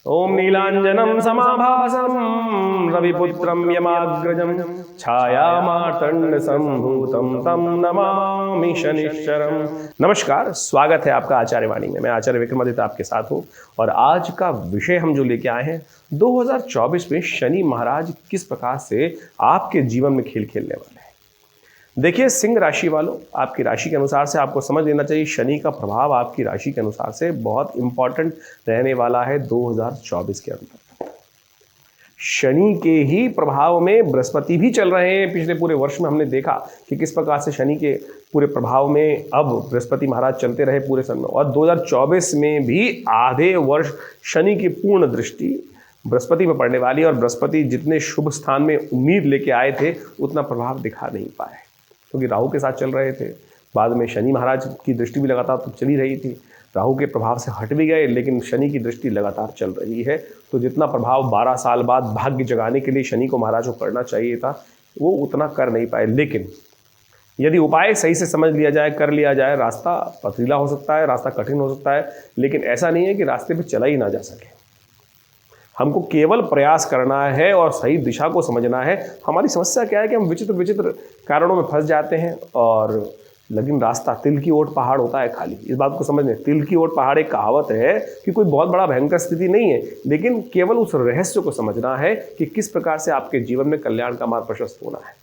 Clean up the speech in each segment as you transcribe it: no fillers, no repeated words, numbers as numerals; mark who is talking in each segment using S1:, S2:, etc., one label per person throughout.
S1: ओम नीलांजनम समाभासम रविपुत्रम यमाग्रजम छायामार्तंड संभूतम तम नमामि शनिश्चरम। नमस्कार, स्वागत है आपका आचार्य वाणी में। मैं आचार्य विक्रमादित्य आपके साथ हूँ और आज का विषय हम जो लेके आए हैं 2024 में शनि महाराज किस प्रकार से आपके जीवन में खेल खेलने वाले हैं। देखिए, सिंह राशि वालों, आपकी राशि के अनुसार से आपको समझ लेना चाहिए शनि का प्रभाव आपकी राशि के अनुसार से बहुत इंपॉर्टेंट रहने वाला है 2024 के अंदर। शनि के ही प्रभाव में बृहस्पति भी चल रहे हैं। पिछले पूरे वर्ष में हमने देखा कि किस प्रकार से शनि के पूरे प्रभाव में अब बृहस्पति महाराज चलते रहे पूरे सन में, और 2024 में भी आधे वर्ष शनि की पूर्ण दृष्टि बृहस्पति में पड़ने वाली, और बृहस्पति जितने शुभ स्थान में उम्मीद लेके आए थे उतना प्रभाव दिखा नहीं पाए क्योंकि राहु के साथ चल रहे थे। बाद में शनि महाराज की दृष्टि भी लगातार तो चली रही थी, राहु के प्रभाव से हट भी गए, लेकिन शनि की दृष्टि लगातार चल रही है। तो जितना प्रभाव 12 साल बाद भाग्य जगाने के लिए शनि को महाराज को करना चाहिए था वो उतना कर नहीं पाए। लेकिन यदि उपाय सही से समझ लिया जाए, कर लिया जाए, रास्ता पथरीला हो सकता है, रास्ता कठिन हो सकता है, लेकिन ऐसा नहीं है कि रास्ते पर चला ही ना जा सके। हमको केवल प्रयास करना है और सही दिशा को समझना है। हमारी समस्या क्या है कि हम विचित्र विचित्र कारणों में फंस जाते हैं, और लेकिन रास्ता तिल की ओट पहाड़ होता है खाली। इस बात को समझने, तिल की ओट पहाड़ एक कहावत है कि कोई बहुत बड़ा भयंकर स्थिति नहीं है, लेकिन केवल उस रहस्य को समझना है कि किस प्रकार से आपके जीवन में कल्याण का मार्ग प्रशस्त होना है।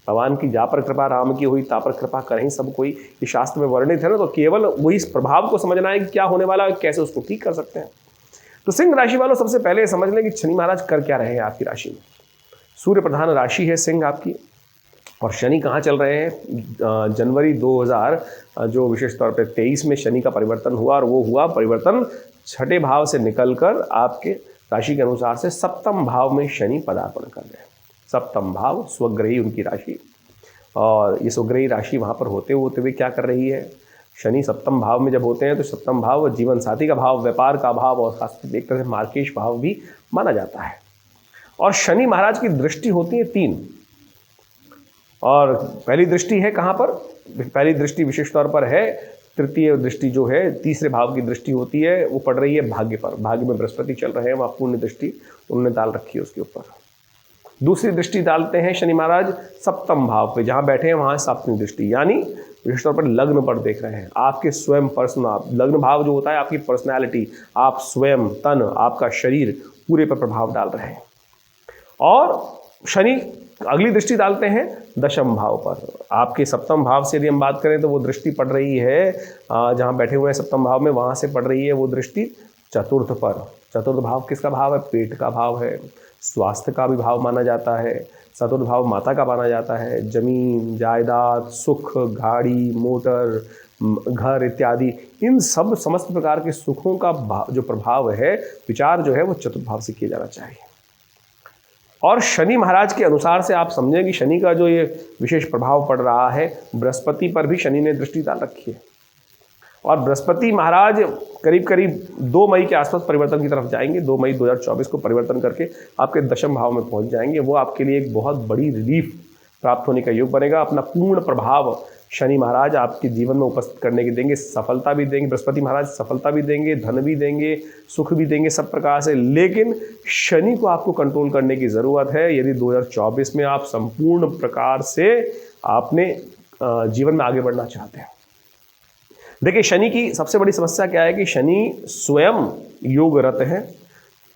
S1: भगवान की जा पर कृपा राम की हुई, ता पर कृपा करें सब कोई, ये शास्त्र में वर्णित है ना। तो केवल वही इस प्रभाव को समझना है कि क्या होने वाला है, कैसे उसको ठीक कर सकते हैं। तो सिंह राशि वालों, सबसे पहले समझ लें कि शनि महाराज कर क्या रहे हैं आपकी राशि में। सूर्य प्रधान राशि है सिंह आपकी, और शनि कहाँ चल रहे हैं। जनवरी 2000 जो विशेष तौर पे 23 में शनि का परिवर्तन हुआ, और वो हुआ परिवर्तन छठे भाव से निकलकर आपके राशि के अनुसार से सप्तम भाव में शनि पदार्पण कर रहे हैं। सप्तम भाव स्वग्रही उनकी राशि, और ये स्वग्रही राशि वहाँ पर होते हुए क्या कर रही है। शनि सप्तम भाव में जब होते हैं तो सप्तम भाव जीवन साथी का भाव, व्यापार का भाव, और खासकर एक तरह से मार्केश भाव भी माना जाता है। और शनि महाराज की दृष्टि होती है 3, और पहली दृष्टि है कहाँ पर। पहली दृष्टि विशेष तौर पर है तृतीय दृष्टि, जो है तीसरे भाव की दृष्टि होती है, वो पड़ रही है भाग्य पर। भाग्य में बृहस्पति चल रहे हैं, वहाँ पूर्ण दृष्टि उन्होंने डाल रखी है उसके ऊपर। दूसरी दृष्टि डालते हैं शनि महाराज सप्तम भाव पे, जहाँ बैठे हैं वहाँ सप्तमी दृष्टि, यानी विशेष तौर पर लग्न पर देख रहे हैं। आपके स्वयं पर्सनल लग्न भाव जो होता है, आपकी पर्सनैलिटी, आप स्वयं तन, आपका शरीर पूरे पर प्रभाव डाल रहे हैं। और शनि अगली दृष्टि डालते हैं दशम भाव पर। आपके सप्तम भाव से यदि हम बात करें तो वो दृष्टि पड़ रही है जहाँ बैठे हुए हैं सप्तम भाव में, वहाँ से पड़ रही है वो दृष्टि चतुर्थ पर। चतुर्थ भाव किसका भाव है? पेट का भाव है, स्वास्थ्य का भी भाव माना जाता है। चतुर्थ भाव माता का माना जाता है। जमीन जायदाद, सुख, गाड़ी, मोटर, घर इत्यादि, इन सब समस्त प्रकार के सुखों का जो प्रभाव है, विचार जो है वो चतुर्थ भाव से किया जाना चाहिए। और शनि महाराज के अनुसार से आप समझें कि शनि का जो ये विशेष प्रभाव पड़ रहा है, बृहस्पति पर भी शनि ने दृष्टि डाल रखी है, और बृहस्पति महाराज करीब करीब 2 मई के आसपास परिवर्तन की तरफ जाएंगे। 2 मई 2024 को परिवर्तन करके आपके दशम भाव में पहुंच जाएंगे। वो आपके लिए एक बहुत बड़ी रिलीफ प्राप्त होने का योग बनेगा। अपना पूर्ण प्रभाव शनि महाराज आपके जीवन में उपस्थित करने के देंगे, सफलता भी देंगे। बृहस्पति महाराज सफलता भी देंगे, धन भी देंगे, सुख भी देंगे, सब प्रकार से। लेकिन शनि को आपको कंट्रोल करने की ज़रूरत है यदि 2024 में आप संपूर्ण प्रकार से आपने जीवन में आगे बढ़ना चाहते हैं। देखिए, शनि की सबसे बड़ी समस्या क्या है कि शनि स्वयं योगरत हैं,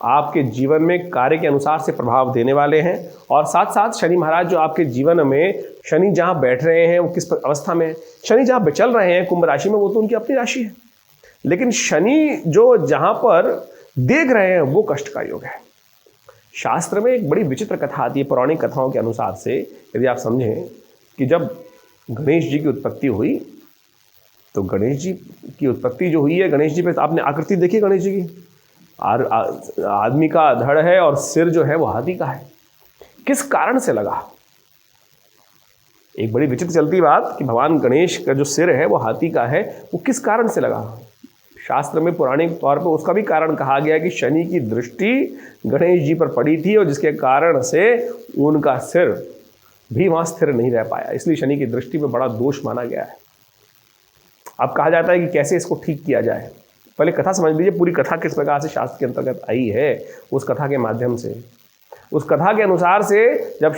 S1: आपके जीवन में कार्य के अनुसार से प्रभाव देने वाले हैं। और साथ साथ शनि महाराज जो आपके जीवन में, शनि जहाँ बैठ रहे हैं वो किस अवस्था में है, शनि जहाँ चल रहे हैं कुंभ राशि में, वो तो उनकी अपनी राशि है, लेकिन शनि जो जहाँ पर देख रहे हैं वो कष्ट का योग है। शास्त्र में एक बड़ी विचित्र कथा आती है, पौराणिक कथाओं के अनुसार से यदि आप समझें कि जब गणेश जी की उत्पत्ति हुई, तो गणेश जी की उत्पत्ति जो हुई है, गणेश जी पे आपने आकृति देखी गणेश जी की, आदमी का धड़ है और सिर जो है वो हाथी का है। किस कारण से लगा? एक बड़ी विचित्र चलती बात कि भगवान गणेश का जो सिर है वो हाथी का है, वो किस कारण से लगा? शास्त्र में पौराणिक तौर पर उसका भी कारण कहा गया कि शनि की दृष्टि गणेश जी पर पड़ी थी, और जिसके कारण से उनका सिर भी वहां स्थिर नहीं रह पाया, इसलिए शनि की दृष्टि में बड़ा दोष माना गया है। अब कहा जाता है कि कैसे इसको ठीक किया जाए। पहले कथा समझ लीजिए, पूरी कथा किस प्रकार से शास्त्र के अंतर्गत आई है। उस कथा के माध्यम से, उस कथा के अनुसार से जब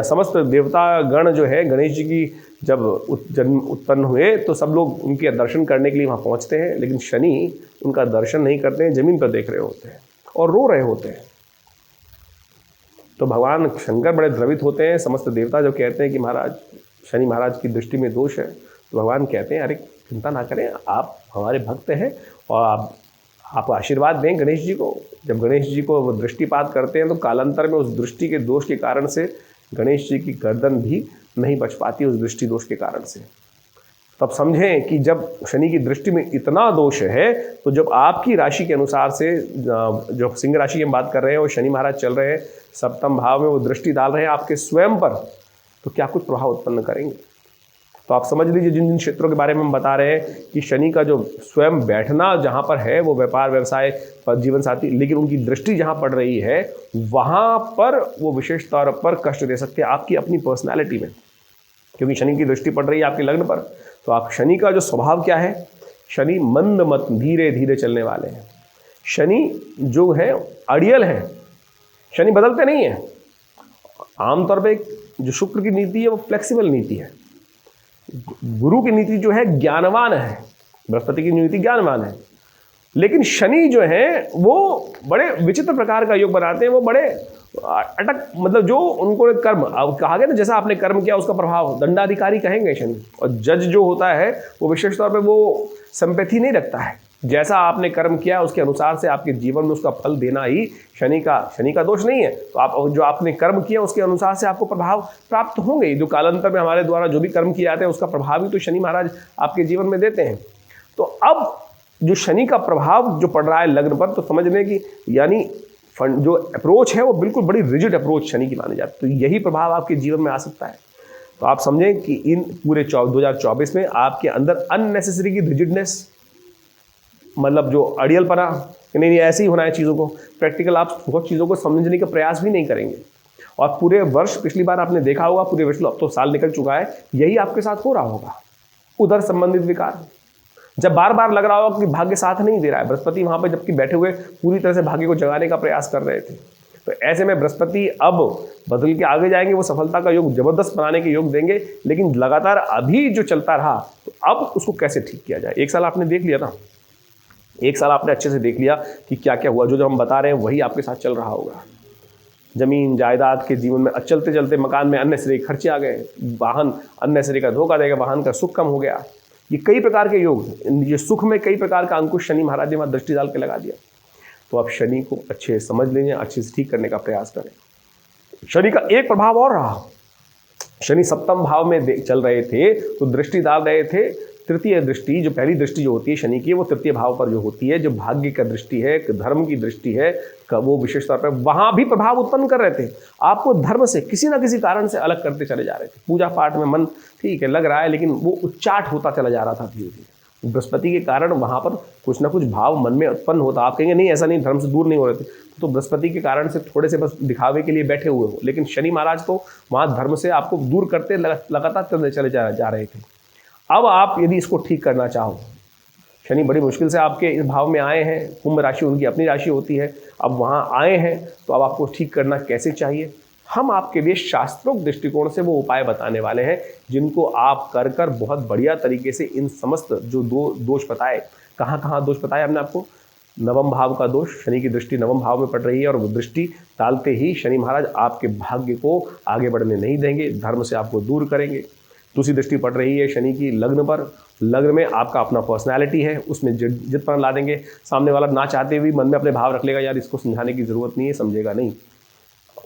S1: समस्त देवता गण जो है गणेश जी की जब जन्म उत्पन्न हुए तो सब लोग उनके दर्शन करने के लिए वहाँ पहुँचते हैं, लेकिन शनि उनका दर्शन नहीं करते हैं, जमीन पर देख रहे होते हैं और रो रहे होते हैं। तो भगवान शंकर बड़े द्रवित होते हैं। समस्त देवता जब कहते हैं कि महाराज शनि महाराज की दृष्टि में दोष है, तो भगवान कहते हैं अरे चिंता ना करें, आप हमारे भक्त हैं और आप आशीर्वाद दें गणेश जी को। जब गणेश जी को वो दृष्टिपात करते हैं तो कालांतर में उस दृष्टि के दोष के कारण से गणेश जी की गर्दन भी नहीं बच पाती उस दृष्टि दोष के कारण से। तब समझें कि जब शनि की दृष्टि में इतना दोष है, तो जब आपकी राशि के अनुसार से, जो सिंह राशि की हम बात कर रहे हैं और शनि महाराज चल रहे हैं सप्तम भाव में, वो दृष्टि डाल रहे हैं आपके स्वयं पर, तो क्या कुछ प्रभाव उत्पन्न करेंगे। तो आप समझ लीजिए जिन जिन क्षेत्रों के बारे में हम बता रहे हैं कि शनि का जो स्वयं बैठना जहाँ पर है वो व्यापार व्यवसाय पर जीवन साथी, लेकिन उनकी दृष्टि जहाँ पड़ रही है वहाँ पर वो विशेष तौर पर कष्ट दे सकते हैं आपकी अपनी पर्सनैलिटी में, क्योंकि शनि की दृष्टि पड़ रही है आपके लग्न पर। तो आप शनि का जो स्वभाव क्या है, शनि मंद मत धीरे धीरे चलने वाले हैं। शनि जो है अड़ियल है, शनि बदलते नहीं है। आमतौर पे जो शुक्र की नीति है वो फ्लेक्सिबल नीति है, गुरु की नीति जो है ज्ञानवान है, बृहस्पति की नीति ज्ञानवान है, लेकिन शनि जो है वो बड़े विचित्र प्रकार का योग बनाते हैं। वो बड़े अटक, मतलब जो उनको कर्म, अब कहा गया ना जैसा आपने कर्म किया उसका प्रभाव, दंडाधिकारी कहेंगे शनि। और जज जो होता है वो विशेष तौर पे वो सिंपैथी नहीं रखता है, जैसा आपने कर्म किया उसके अनुसार से आपके जीवन में उसका फल देना ही शनि का दोष नहीं है। तो आप जो आपने कर्म किया उसके अनुसार से आपको प्रभाव प्राप्त होंगे। जो कालांतर में हमारे द्वारा जो भी कर्म किए जाते हैं उसका प्रभाव ही तो शनि महाराज आपके जीवन में देते हैं। तो अब जो शनि का प्रभाव जो पड़ रहा है लग्न पर, तो समझ लें कि यानी जो अप्रोच है वो बिल्कुल बड़ी रिजिड अप्रोच शनि की मानी जाती है। तो यही प्रभाव आपके जीवन में आ सकता है। तो आप समझें कि इन पूरे 2024 में आपके अंदर अननेसेसरी की रिजिडनेस, मतलब जो अड़ियलपना, नहीं ऐसे ही होना है चीज़ों को, प्रैक्टिकल आप बहुत चीज़ों को समझने का प्रयास भी नहीं करेंगे। और पूरे वर्ष, पिछली बार आपने देखा होगा पूरे वर्ष, अब तो साल निकल चुका है, यही आपके साथ हो रहा होगा। उधर संबंधित विकार, जब बार बार लग रहा होगा कि भाग्य साथ नहीं दे रहा है, बृहस्पति वहाँ पर जबकि बैठे हुए पूरी तरह से भाग्य को जगाने का प्रयास कर रहे थे, तो ऐसे में बृहस्पति अब बदल के आगे जाएंगे, वो सफलता का योग जबरदस्त बनाने के योग देंगे। लेकिन लगातार अभी जो चलता रहा, तो अब उसको कैसे ठीक किया जाए। एक साल आपने देख लिया ना, एक साल आपने अच्छे से देख लिया कि क्या क्या हुआ। जो हम बता रहे हैं वही आपके साथ चल रहा होगा। जमीन जायदाद के जीवन में चलते चलते मकान में अन्य खर्चे आ गए, वाहन अन्य का धोखा देगा, वाहन का सुख कम हो गया। ये कई प्रकार के योग, ये सुख में कई प्रकार का अंकुश शनि महाराज ने वहाँ दृष्टि डाल के लगा दिया। तो आप शनि को अच्छे समझ लीजिए, अच्छे से ठीक करने का प्रयास करें। शनि का एक प्रभाव और रहा, शनि सप्तम भाव में चल रहे थे तो दृष्टि डाल रहे थे। तृतीय दृष्टि, जो पहली दृष्टि जो होती है शनि की, वो तृतीय भाव पर जो होती है, जो भाग्य का दृष्टि है, धर्म की दृष्टि है, वो विशेष तौर पर वहां भी प्रभाव उत्पन्न कर रहे थे। आपको धर्म से किसी ना किसी कारण से अलग करते चले जा रहे थे। पूजा पाठ में मन ठीक है लग रहा है, लेकिन वो उच्चाट होता चला जा रहा था धीरे धीरे। बृहस्पति के कारण वहां पर कुछ ना कुछ भाव मन में उत्पन्न होता। आप कहेंगे नहीं ऐसा नहीं, धर्म से दूर नहीं हो रहे थे, तो बृहस्पति के कारण से थोड़े से बस दिखावे के लिए बैठे हुए हो, लेकिन शनि महाराज तो वहां धर्म से आपको दूर करते लगातार चले जा रहे थे। अब आप यदि इसको ठीक करना चाहो, शनि बड़ी मुश्किल से आपके इस भाव में आए हैं, कुंभ राशि उनकी अपनी राशि होती है, अब वहाँ आए हैं, तो अब आपको ठीक करना कैसे चाहिए, हम आपके लिए शास्त्रोक्त दृष्टिकोण से वो उपाय बताने वाले हैं, जिनको आप कर कर बहुत बढ़िया तरीके से इन समस्त जो दोष बताए, कहाँ दोष बताए हमने आपको। नवम भाव का दोष, शनि की दृष्टि नवम भाव में पड़ रही है, और वो दृष्टि डालते ही शनि महाराज आपके भाग्य को आगे बढ़ने नहीं देंगे, धर्म से आपको दूर करेंगे। दूसरी दृष्टि पड़ रही है शनि की लग्न पर, लग्न में आपका अपना पर्सनैलिटी है, उसमें जितना ला देंगे, सामने वाला ना चाहते हुए मन में अपने भाव रख लेगा, यार इसको समझाने की जरूरत नहीं है, समझेगा नहीं।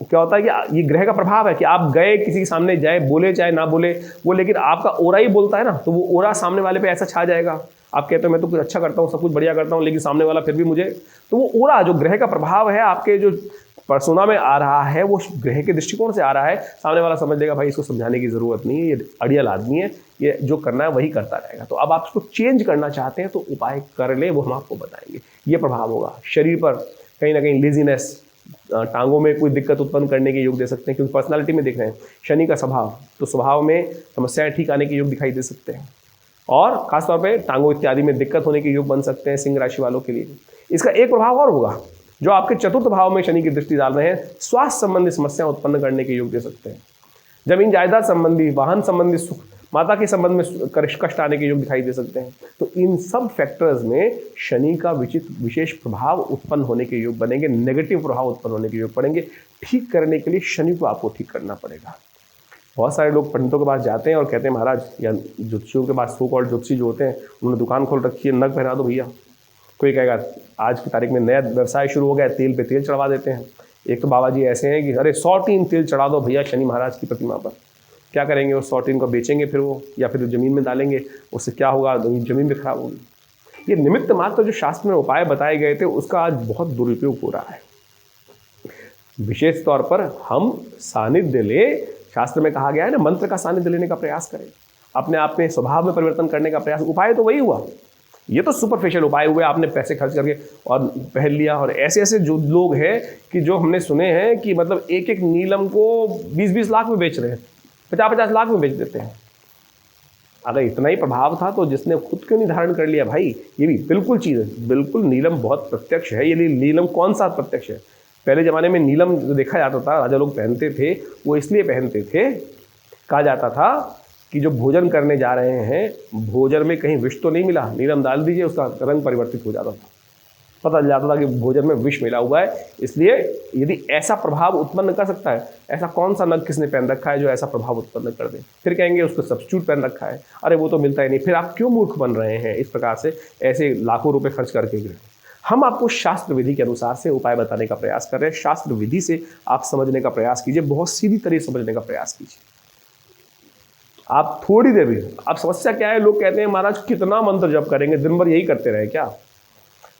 S1: क्या होता है कि ये ग्रह का प्रभाव है कि आप गए किसी के सामने जाए, बोले चाहे ना बोले वो, लेकिन आपका ओरा ही बोलता है ना, तो वो ओरा सामने वाले पे ऐसा छा जाएगा। आप कहते हो मैं तो कुछ अच्छा करता हूँ, सब कुछ बढ़िया करता हूँ, लेकिन सामने वाला फिर भी मुझे, तो वो ओरा जो ग्रह का प्रभाव है आपके जो पर्सोना में आ रहा है, वो ग्रह के दृष्टिकोण से आ रहा है। सामने वाला समझ लेगा भाई इसको समझाने की जरूरत नहीं है, ये अड़ियल आदमी है, ये जो करना है वही करता रहेगा। तो अब आप इसको चेंज करना चाहते हैं तो उपाय कर ले, वो हम आपको बताएंगे। ये प्रभाव होगा शरीर पर, कहीं ना कहीं लेजीनेस, टांगों में कोई दिक्कत उत्पन्न करने के योग दे सकते हैं, क्योंकि पर्सनालिटी में देख रहे हैं शनि का स्वभाव, तो स्वभाव में समस्याएं ठीक आने के योग दिखाई दे सकते हैं। और खासतौर पे टांगों इत्यादि में दिक्कत होने के योग बन सकते हैं सिंह राशि वालों के लिए। इसका एक प्रभाव और होगा, जो आपके चतुर्थ भाव में शनि की दृष्टि डाल रहे हैं, स्वास्थ्य संबंधी समस्या उत्पन्न करने के योग दे सकते हैं। जमीन जायदाद संबंधी, वाहन संबंधी सुख, माता के संबंध में कष्ट आने के योग दिखाई दे सकते हैं। तो इन सब फैक्टर्स में शनि का विशेष प्रभाव उत्पन्न होने के योग बनेंगे, नेगेटिव प्रभाव उत्पन्न होने के योग पड़ेंगे। ठीक करने के लिए शनि को आपको ठीक करना पड़ेगा। बहुत सारे लोग पंडितों के पास जाते हैं और कहते हैं महाराज, या ज्योतिषियों के पास, सो कॉल्ड ज्योतिषी जो होते हैं, उन्होंने दुकान खोल रखी है, नग पहना दो भैया। कोई कहेगा आज की तारीख में नया व्यवसाय शुरू हो गया, तेल पे तेल चढ़वा देते हैं। एक तो बाबा जी ऐसे हैं कि अरे 100 टीन तेल चढ़ा दो भैया शनि महाराज की प्रतिमा पर। क्या करेंगे, वो 100 टीन को बेचेंगे फिर वो, या फिर ज़मीन में डालेंगे, उससे क्या होगा, ज़मीन भी खराब होगी। ये निमित्त मात्र जो शास्त्र में उपाय बताए गए थे उसका आज बहुत दुरुपयोग हो रहा है। विशेष तौर पर हम सानिध्य ले, शास्त्र में कहा गया है ना, मंत्र का सानिध्य लेने का प्रयास करें, अपने आप में स्वभाव में परिवर्तन करने का प्रयास। उपाय तो वही हुआ, ये तो सुपरफिशियल उपाय हुए, आपने पैसे खर्च करके और पहन लिया। और ऐसे ऐसे जो लोग हैं कि जो हमने सुने हैं कि मतलब एक एक नीलम को 20-20 लाख में बेच रहे हैं, 50-50 लाख में बेच देते हैं। अगर इतना ही प्रभाव था तो जिसने खुद क्यों नहीं धारण कर लिया भाई। ये भी बिल्कुल चीज़ है, बिल्कुल नीलम बहुत प्रत्यक्ष है। ये नीलम कौन सा प्रत्यक्ष है? पहले ज़माने में नीलम जो देखा जाता था, राजा लोग पहनते थे, वो इसलिए पहनते थे, कहा जाता था कि जो भोजन करने जा रहे हैं, भोजन में कहीं विष तो नहीं मिला, नीलम डाल दीजिए, उसका रंग परिवर्तित हो जाता था, पता चल जाता था कि भोजन में विष मिला हुआ है। इसलिए यदि ऐसा प्रभाव उत्पन्न कर सकता है, ऐसा कौन सा नग किसने पहन रखा है जो ऐसा प्रभाव उत्पन्न कर दे? फिर कहेंगे उसको सब्स्टिट्यूट पहन रखा है, अरे वो तो मिलता ही नहीं। फिर आप क्यों मूर्ख बन रहे हैं इस प्रकार से ऐसे लाखों रुपए खर्च करके? हम आपको शास्त्र विधि के अनुसार से उपाय बताने का प्रयास कर रहे हैं। शास्त्र विधि से आप समझने का प्रयास कीजिए, बहुत सीधी तरह समझने का प्रयास कीजिए। आप थोड़ी देर भी, अब समस्या क्या है, लोग कहते हैं महाराज कितना मंत्र जप करेंगे, दिन भर यही करते रहे क्या?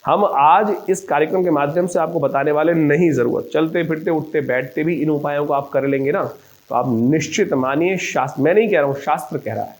S1: हम आज इस कार्यक्रम के माध्यम से आपको बताने वाले नहीं, जरूरत चलते फिरते उठते बैठते भी इन उपायों को आप कर लेंगे ना, तो आप निश्चित मानिए, शास्त्र, मैं नहीं कह रहा हूँ, शास्त्र कह रहा है,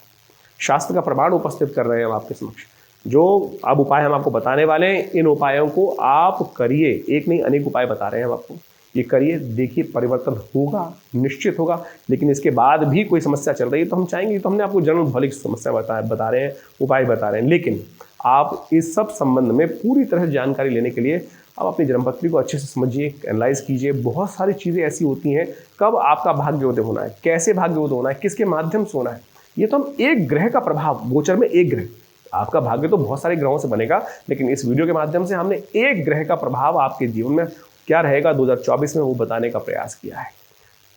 S1: शास्त्र का प्रमाण उपस्थित कर रहे हैं हम आपके समक्ष। जो अब उपाय हम आपको बताने वाले हैं, इन उपायों को आप करिए, एक नहीं अनेक उपाय बता रहे हैं हम आपको, ये करिए, देखिए परिवर्तन होगा, निश्चित होगा। लेकिन इसके बाद भी कोई समस्या चल रही है तो हम चाहेंगे, तो हमने आपको जनरल भौतिक समस्या बता रहे हैं, उपाय बता रहे हैं। लेकिन आप इस सब संबंध में पूरी तरह से जानकारी लेने के लिए आप अपनी जन्मपत्री को अच्छे से समझिए, एनालाइज कीजिए। बहुत सारी चीज़ें ऐसी होती हैं, कब आपका भाग्योदय होना है, कैसे भाग्योदय होना है, किसके माध्यम से होना है, ये तो हम एक ग्रह का प्रभाव, गोचर में एक ग्रह, आपका भाग्य तो बहुत सारे ग्रहों से बनेगा, लेकिन इस वीडियो के माध्यम से हमने एक ग्रह का प्रभाव आपके जीवन में क्या रहेगा 2024 में, वो बताने का प्रयास किया है।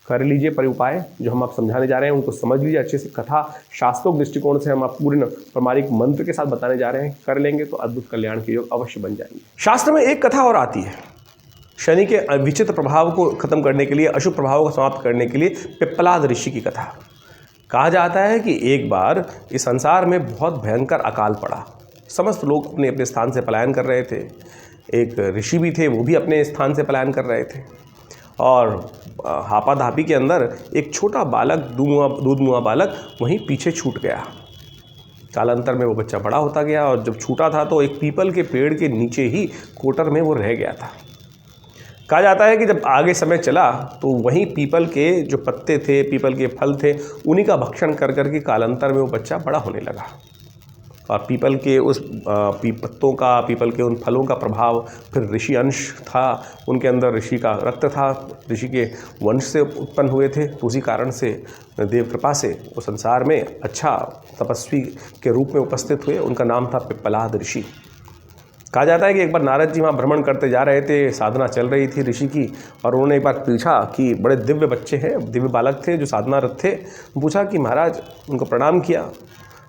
S1: कर लीजिए परिउपाय जो हम आप समझाने जा रहे हैं, उनको समझ लीजिए अच्छे से। कथा शास्त्रों दृष्टिकोण से हम आप पूरे प्रमाणिक मंत्र के साथ बताने जा रहे हैं, कर लेंगे तो अद्भुत कल्याण के योग अवश्य बन जाएंगे। शास्त्र में एक कथा और आती है, शनि के विचित्र प्रभाव को खत्म करने के लिए, अशुभ प्रभाव को समाप्त करने के लिए पिप्पलाद ऋषि की कथा। कहा जाता है कि एक बार इस संसार में बहुत भयंकर अकाल पड़ा, समस्त लोग अपने अपने स्थान से पलायन कर रहे थे। एक ऋषि भी थे, वो भी अपने स्थान से पलायन कर रहे थे, और हापाधापी के अंदर एक छोटा बालक, दूधमुआ बालक वहीं पीछे छूट गया। कालांतर में वो बच्चा बड़ा होता गया, और जब छूटा था तो एक पीपल के पेड़ के नीचे ही कोटर में वो रह गया था। कहा जाता है कि जब आगे समय चला तो वहीं पीपल के जो पत्ते थे, पीपल के फल थे, उन्हीं का भक्षण कर करके कालांतर में वो बच्चा बड़ा होने लगा। और पीपल के उस पत्तों का, पीपल के उन फलों का प्रभाव, फिर ऋषि अंश था, उनके अंदर ऋषि का रक्त था, ऋषि के वंश से उत्पन्न हुए थे, तो उसी कारण से देव कृपा से वो संसार में अच्छा तपस्वी के रूप में उपस्थित हुए। उनका नाम था पिप्पलाद ऋषि। कहा जाता है कि एक बार नारद जी वहाँ भ्रमण करते जा रहे थे, साधना चल रही थी ऋषि की, और उन्होंने एक बार पूछा कि बड़े दिव्य बच्चे हैं, दिव्य बालक थे जो साधनारत थे, पूछा कि महाराज, उनको प्रणाम किया।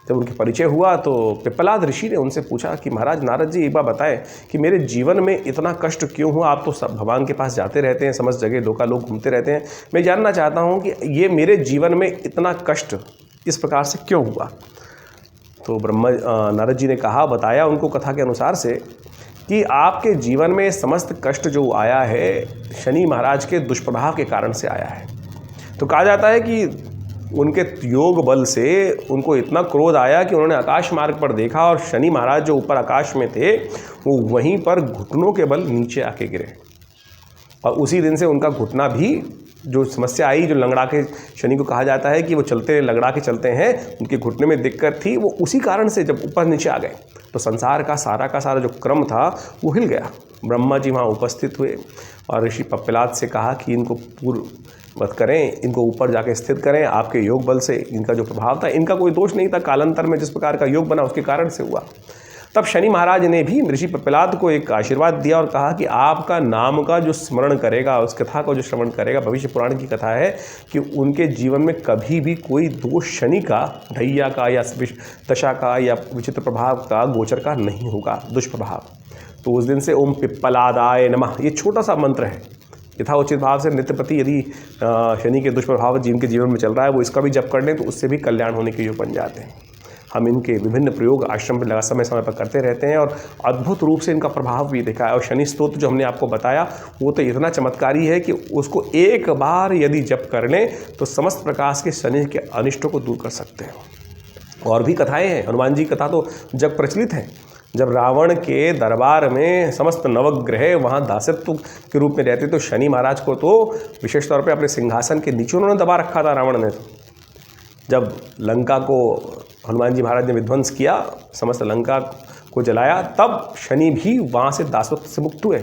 S1: जब उनके परिचय हुआ तो पिप्पलाद ऋषि ने उनसे पूछा कि महाराज नारद जी, एक बार बताएं कि मेरे जीवन में इतना कष्ट क्यों हुआ? आप तो सब भगवान के पास जाते रहते हैं, समस्त जगह लोग घूमते रहते हैं, मैं जानना चाहता हूं कि ये मेरे जीवन में इतना कष्ट इस प्रकार से क्यों हुआ? तो नारद जी ने कहा, बताया उनको कथा के अनुसार से कि आपके जीवन में समस्त कष्ट जो आया है, शनि महाराज के दुष्प्रभाव के कारण से आया है। तो कहा जाता है कि उनके योग बल से उनको इतना क्रोध आया कि उन्होंने आकाश मार्ग पर देखा, और शनि महाराज जो ऊपर आकाश में थे वो वहीं पर घुटनों के बल नीचे आके गिरे, और उसी दिन से उनका घुटना भी जो समस्या आई, जो लंगड़ा के शनि को कहा जाता है कि वो चलते लंगड़ा के चलते हैं, उनके घुटने में दिक्कत थी, वो उसी कारण से जब ऊपर नीचे आ गए तो संसार का सारा जो क्रम था वो हिल गया। ब्रह्मा जी वहाँ उपस्थित हुए और ऋषि पप्पलाद से कहा कि इनको पूर्व मत करें, इनको ऊपर जाके स्थित करें, आपके योग बल से इनका जो प्रभाव था, इनका कोई दोष नहीं था, कालांतर में जिस प्रकार का योग बना उसके कारण से हुआ। तब शनि महाराज ने भी ऋषि पप्पलाद को एक आशीर्वाद दिया और कहा कि आपका नाम का जो स्मरण करेगा, उस कथा को जो श्रवण करेगा, भविष्य पुराण की कथा है कि उनके जीवन में कभी भी कोई दोष शनि का, ढैया का या दशा का या विचित्र प्रभाव का, गोचर का नहीं होगा, दुष्प्रभाव। तो उस दिन से ओम पिप्पलादाय नमः ये छोटा सा मंत्र है, यथाउचित भाव से नित्य प्रति यदि शनि के दुष्प्रभाव जिनके जीवन में चल रहा है वो इसका भी जप कर लें तो उससे भी कल्याण होने के योग बन जाते हैं। हम इनके विभिन्न प्रयोग आश्रम में समय समय पर करते रहते हैं और अद्भुत रूप से इनका प्रभाव भी देखा है। और शनि स्तोत्र जो हमने आपको बताया वो तो इतना चमत्कारी है कि उसको एक बार यदि जप कर लें तो समस्त प्रकार के शनि के अनिष्टों को दूर कर सकते हैं। और भी कथाएँ हैं, हनुमान जी कथा तो जग प्रचलित है। जब रावण के दरबार में समस्त नवग्रह वहाँ दासत्व के रूप में रहते तो शनि महाराज को तो विशेष तौर पे अपने सिंहासन के नीचे उन्होंने दबा रखा था रावण ने। जब लंका को हनुमान जी महाराज ने विध्वंस किया, समस्त लंका को जलाया, तब शनि भी वहाँ से दासत्व से मुक्त हुए।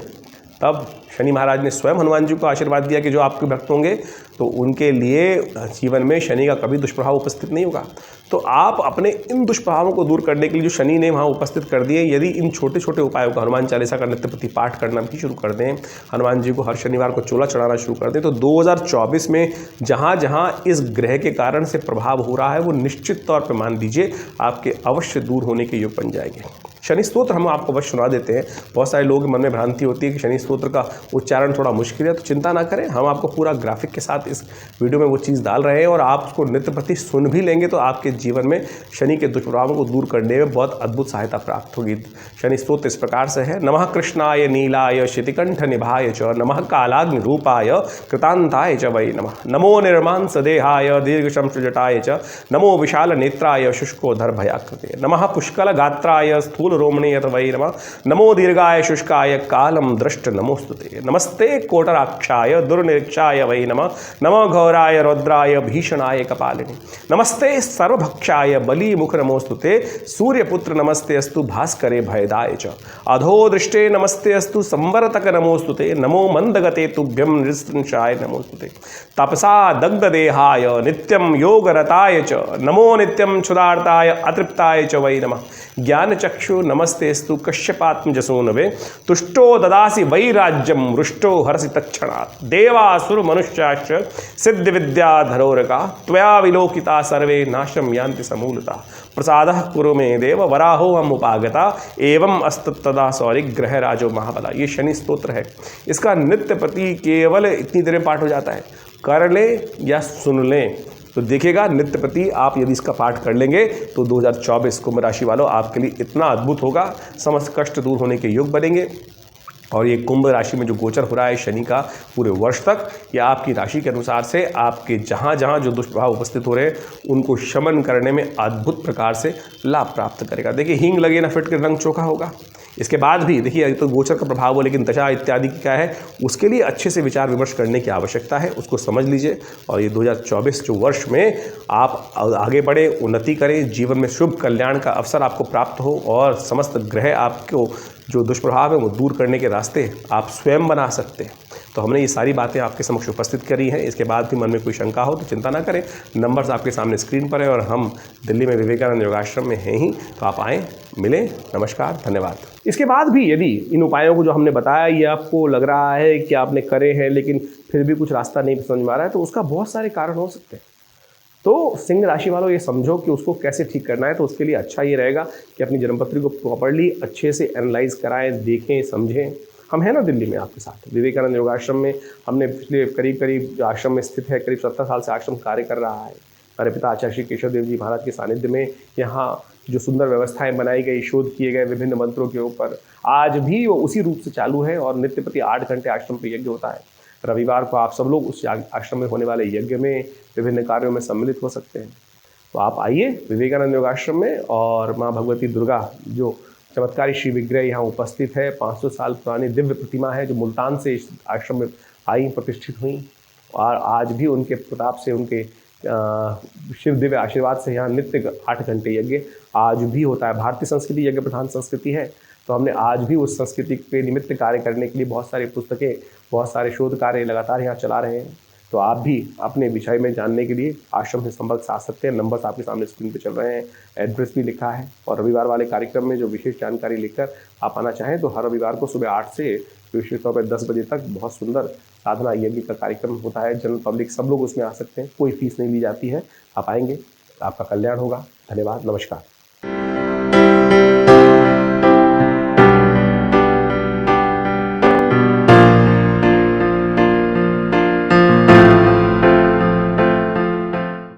S1: तब शनि महाराज ने स्वयं हनुमान जी को आशीर्वाद दिया कि जो आपके भक्त होंगे तो उनके लिए जीवन में शनि का कभी दुष्प्रभाव उपस्थित नहीं होगा। तो आप अपने इन दुष्प्रभावों को दूर करने के लिए जो शनि ने वहाँ उपस्थित कर दिए, यदि इन छोटे छोटे उपायों का, हनुमान चालीसा का नित्य प्रति पाठ करना भी शुरू कर दें, हनुमान जी को हर शनिवार को चोला चढ़ाना शुरू कर दें, तो 2024 में जहाँ जहाँ इस ग्रह के कारण से प्रभाव हो रहा है वो निश्चित तौर पर मान लीजिए आपके अवश्य दूर होने के योग बन जाएंगे। शनि स्तोत्र हम आपको अवश्य सुना देते हैं। बहुत सारे लोगों के मन में भ्रांति होती है कि शनि स्तोत्र का उच्चारण थोड़ा मुश्किल है, तो चिंता ना करें, हम आपको पूरा ग्राफिक के साथ इस वीडियो में वो चीज़ डाल रहे हैं और आप उसको नित्य प्रति सुन भी लेंगे तो आपके जीवन में शनि के दुष्प्रभावों को दूर करने में बहुत अद्भुत सहायता प्राप्त होगी। शनि स्तोत्र इस प्रकार से है। नमः कृष्णाय नीलाय शितिकंठ निभाय च, नमः कालाग्नि रूपाय कृतांताय च वै नमः, नमो निर्मांस देहाय दीर्घशंस जटाय च, नमो विशाल नेत्राय शुष्कोधर भयाकृते, नमः पुष्कल गात्राय स्थूल रोमणे यत वै नमः, नमो दीर्घाय शुष्काय कालम दृष्ट नमोस्तुते, नमस्ते कोटराक्षाय दुर्निरीक्षाय वै नमः, नमो घोराय रौद्राय भीषणाय कपालिनी, नमस्ते सर्वभक्षाय बली मुख नमोस्तुते, सूर्यपुत्र नमस्ते अस्तु भास्करे भयदाय च, अधो दृष्टे नमस्ते अस्तु संवरतक नमोस्तुते, नमो मंदगते तुभ्यम नृशंसाय नमोस्तुते, तपसा दग्ध देहाय नित्यम योगरताय च, नमो नित्यम क्षुधार्ताय अतृप्ताय च वै नमः, ज्ञान चक्षु नमस्तेस्तु कश्यपात्म जसूनवे, तुष्टो ददासि वैराज्यम रुष्टो हर्षि तत्क्षणात्, देवासुर मनुष्याश्च सिद्ध विद्याधरोरका, त्वया विलोकिता सर्वे नाशम यान्ति समूलता, प्रसादः कुरु मे देव वराहो हम उपागता, एवं अस्तदा सौरि ग्रह राजो महाबला। ये शनि स्तोत्र है। इसका नित्य प्रति केवल इतनी देर में पाठ हो जाता है। कर लें या सुन लें तो देखिएगा नित्य प्रति आप यदि इसका पाठ कर लेंगे तो 2024 कुंभ राशि वालों आपके लिए इतना अद्भुत होगा, समस्त कष्ट दूर होने के योग बनेंगे। और ये कुंभ राशि में जो गोचर हो रहा है शनि का पूरे वर्ष तक, या आपकी राशि के अनुसार से आपके जहाँ जहाँ जो दुष्प्रभाव उपस्थित हो रहे हैं उनको शमन करने में अद्भुत प्रकार से लाभ प्राप्त करेगा। देखिए हींग लगे ना फिट के रंग चोखा होगा। इसके बाद भी देखिए तो गोचर का प्रभाव हो, लेकिन दशा इत्यादि की क्या है उसके लिए अच्छे से विचार विमर्श करने की आवश्यकता है, उसको समझ लीजिए। और ये 2024 जो वर्ष में आप आगे बढ़े, उन्नति करें, जीवन में शुभ कल्याण का अवसर आपको प्राप्त हो और समस्त ग्रह आपको जो दुष्प्रभाव है वो दूर करने के रास्ते आप स्वयं बना सकते हैं। तो हमने ये सारी बातें आपके समक्ष उपस्थित करी हैं। इसके बाद भी मन में कोई शंका हो तो चिंता ना करें, नंबर्स आपके सामने स्क्रीन पर है और हम दिल्ली में विवेकानंद योगाश्रम में हैं ही, तो आप आएँ, मिलें। नमस्कार, धन्यवाद। इसके बाद भी यदि इन उपायों को जो हमने बताया ये आपको लग रहा है कि आपने करे हैं लेकिन फिर भी कुछ रास्ता नहीं समझ में आ रहा है, तो उसका बहुत सारे कारण हो सकते हैं। तो सिंह राशि वालों ये समझो कि उसको कैसे ठीक करना है। तो उसके लिए अच्छा ये रहेगा कि अपनी जन्मपत्री को प्रॉपर्ली अच्छे से एनालाइज कराएं, देखें, समझें। हम हैं ना दिल्ली में आपके साथ विवेकानंद योगाश्रम में, हमने पिछले करीब आश्रम में स्थित है, करीब 17 साल से आश्रम कार्य कर रहा है। हमारे पिता आचार्य श्री केशव देव जी महाराज के सानिध्य में यहाँ जो सुंदर व्यवस्थाएं बनाई गई, शोध किए गए विभिन्न मंत्रों के ऊपर, आज भी वो उसी रूप से चालू है और नित्य प्रति 8 घंटे आश्रम पर यज्ञ होता है। रविवार को आप सब लोग उस आश्रम में होने वाले यज्ञ में विभिन्न कार्यों में सम्मिलित हो सकते हैं। तो आप आइए विवेकानंद योगाश्रम में, और माँ भगवती दुर्गा जो चमत्कारी श्री विग्रह यहाँ उपस्थित है, 500 साल पुरानी दिव्य प्रतिमा है जो मुल्तान से इस आश्रम में आई, प्रतिष्ठित हुई, और आज भी उनके प्रताप से, उनके शिव दिव्य आशीर्वाद से यहाँ नित्य 8 घंटे यज्ञ आज भी होता है। भारतीय संस्कृति यज्ञ प्रधान संस्कृति है, तो हमने आज भी उस संस्कृति के निमित्त कार्य करने के लिए बहुत सारी पुस्तकें, बहुत सारे शोध कार्य लगातार यहाँ चला रहे हैं। तो आप भी अपने विषय में जानने के लिए आश्रम से संपर्क साध सकते हैं। नंबर्स आपके सामने स्क्रीन पे चल रहे हैं, एड्रेस भी लिखा है। और रविवार वाले कार्यक्रम में जो विशेष जानकारी लेकर आप आना चाहें तो हर रविवार को सुबह 8 से विशेष तौर पर 10 बजे तक बहुत सुंदर साधना यज्ञ का कार्यक्रम होता है। जनरल पब्लिक सब लोग उसमें आ सकते हैं, कोई फीस नहीं ली जाती है। आप आएंगे, आपका कल्याण होगा। धन्यवाद, नमस्कार।